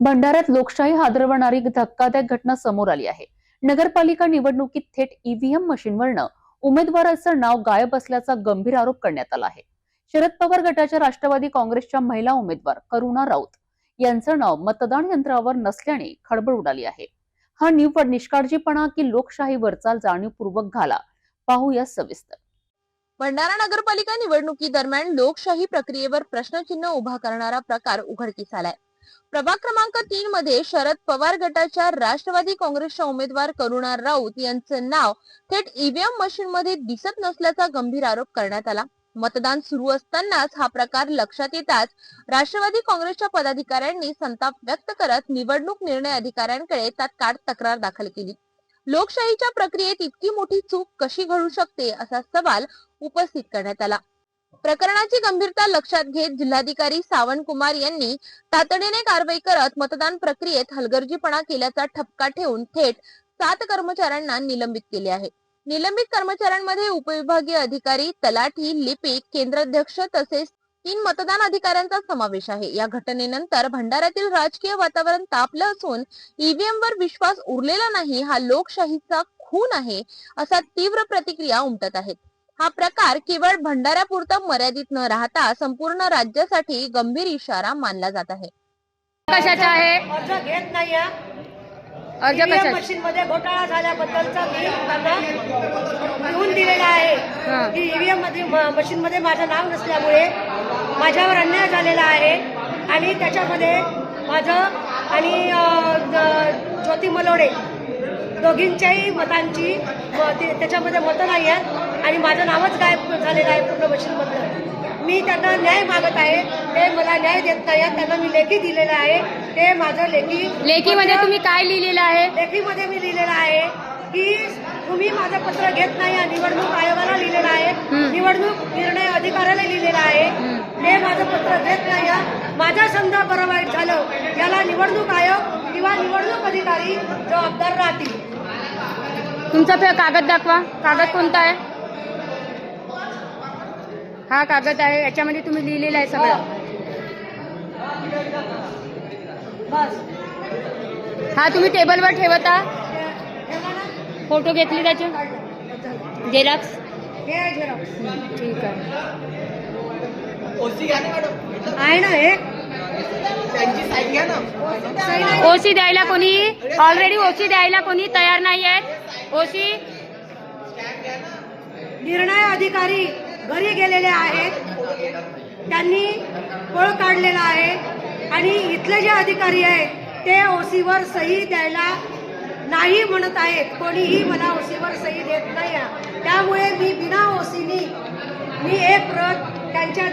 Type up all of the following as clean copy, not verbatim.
भंडाऱ्यात लोकशाही हादरवणारी धक्कादायक घटना समोर आली आहे। नगरपालिका निवडणुकीत थेट ईव्हीएम मशीनवरनं उमेदवाराचं नाव गायब असल्याचा गंभीर आरोप करण्यात आला आहे। शरद पवार गटाच्या राष्ट्रवादी काँग्रेसच्या महिला उमेदवार करुणा राऊत यांचं नाव मतदान यंत्रावर नसल्याने खळबळ उडाली आहे। हा निव्वळ निष्काळजीपणा की लोकशाहीवरचा जाणीवपूर्वक घाला, पाहूया सविस्तर। भंडारा नगरपालिका निवडणुकी दरम्यान लोकशाही प्रक्रियेवर प्रश्नचिन्ह उभा करणारा प्रकार उघडकीस आलाय। प्रभाग क्रमांक 3 मध्ये शरद पवार गटाच्या राष्ट्रवादी काँग्रेसच्या उमेदवार करुणा राऊत यांचं नाव थेट ईव्हीएम मशीन मध्ये दिसत नसल्याचा गंभीर आरोप करण्यात आला। मतदान सुरू असतानाच हा प्रकार लक्षात येताच राष्ट्रवादी काँग्रेसच्या पदाधिकाऱ्यांनी संताप व्यक्त करत निवडणूक निर्णय अधिकाऱ्यांकडे तात्काळ तक्रार दाखल केली। लोकशाहीच्या प्रक्रियेत इतकी मोठी चूक कशी घडू शकते असा सवाल उपस्थित करण्यात आला। प्रकरणाची गंभीरता लक्षात घेत जिल्हाधिकारी सावंत कुमार यांनी तातडीने कारवाई करत मतदान प्रक्रियेत हलगर्जीपणा केल्याचा ठपका ठेवून थेट 7 कर्मचाऱ्यांना निलंबित केले आहे। निलंबित कर्मचाऱ्यांमध्ये उपविभागीय अधिकारी, तलाठी, लिपिक, केंद्राध्यक्ष तसेच 3 मतदान अधिकाऱ्यांचा समावेश आहे। या घटनेनंतर भंडाऱ्यातील राजकीय वातावरण तापलं असून ईव्हीएम वर विश्वास उरलेला नाही, हा लोकशाहीचा खून आहे असा तीव्र प्रतिक्रिया उमटत आहेत। हा प्रकार केवळ भंडाऱ्यापुरता मर्यादित न राहता संपूर्ण राज्यासाठी गंभीर इशारा मानला जात आहे। कशाचा आहे? अर्ज घेत नाही अर्ज कशाचा? मशीन मध्ये घोटाळा झाल्याबद्दलचा मी त्यांना लिहून दिलेला आहे की ईव्हीएम मध्ये मशीन मध्ये माझं नाव नसल्यामुळे माझ्यावर अन्याय झालेला आहे आणि त्याच्यामध्ये माझं आणि ज्योती मलोडे दोघींच्याही मतांची त्याच्यामध्ये मतं नाही आहेत आणि माझं नावच गायब झालेलं आहे पूर्ण मशीनमधलं। मी त्यांना न्याय मागत आहे, ते मला न्याय देत नाही। त्यांना मी लेखी दिलेलं आहे, ते माझं लेखीमध्ये तुम्ही काय लिहिलेलं आहे? लेखीमध्ये मी लिहिलेलं आहे की तुम्ही माझं पत्र घेत नाही, निवडणूक आयोगाला लिहिलेलं आहे, निवडणूक निर्णय अधिकाऱ्याला लिहिलेलं आहे, ते माझं पत्र घेत नाही। माझा समजा बरं वाईट झालं याला निवडणूक आयोग किंवा निवडणूक अधिकारी जबाबदार राहतील। तुमचा कागद दाखवा। कागद कोणता आहे? हा कागद आहे, याच्यामध्ये तुम्ही लिहिलेलं आहे सगळं। हा तुम्ही टेबलवर ठेवता, फोटो घेतली त्याचे झेरॉक्स? ठीक आहे ना हे ओसी द्यायला कोणी ऑलरेडी ओसी द्यायला कोणी तयार नाही आहेत। ओसी निर्णय अधिकारी घरी गेलेले आहेत, त्यांनी पळ काढलेला आहे आणि इथले जे अधिकारी आहेत ते ओसीवर सही द्यायला नाही म्हणत आहेत। कोणीही मला ओसीवर सही देत नाही, त्यामुळे मी बिना ओसीनी मी एक प्रत त्यांच्या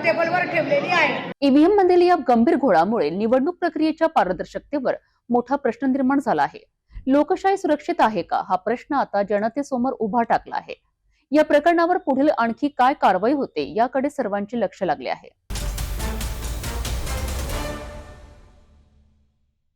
टेबलवर ठेवलेली आहे। ईव्हीएम मधील या गंभीर घोळामुळे निवडणूक प्रक्रियेच्या पारदर्शकतेवर मोठा प्रश्न निर्माण झाला आहे। लोकशाही सुरक्षित आहे का, हा प्रश्न आता जनतेसमोर उभा टाकला आहे। या प्रकरणावर पुढील आणखी काय कारवाई होते याकडे सर्वांचे लक्ष लागले आहे।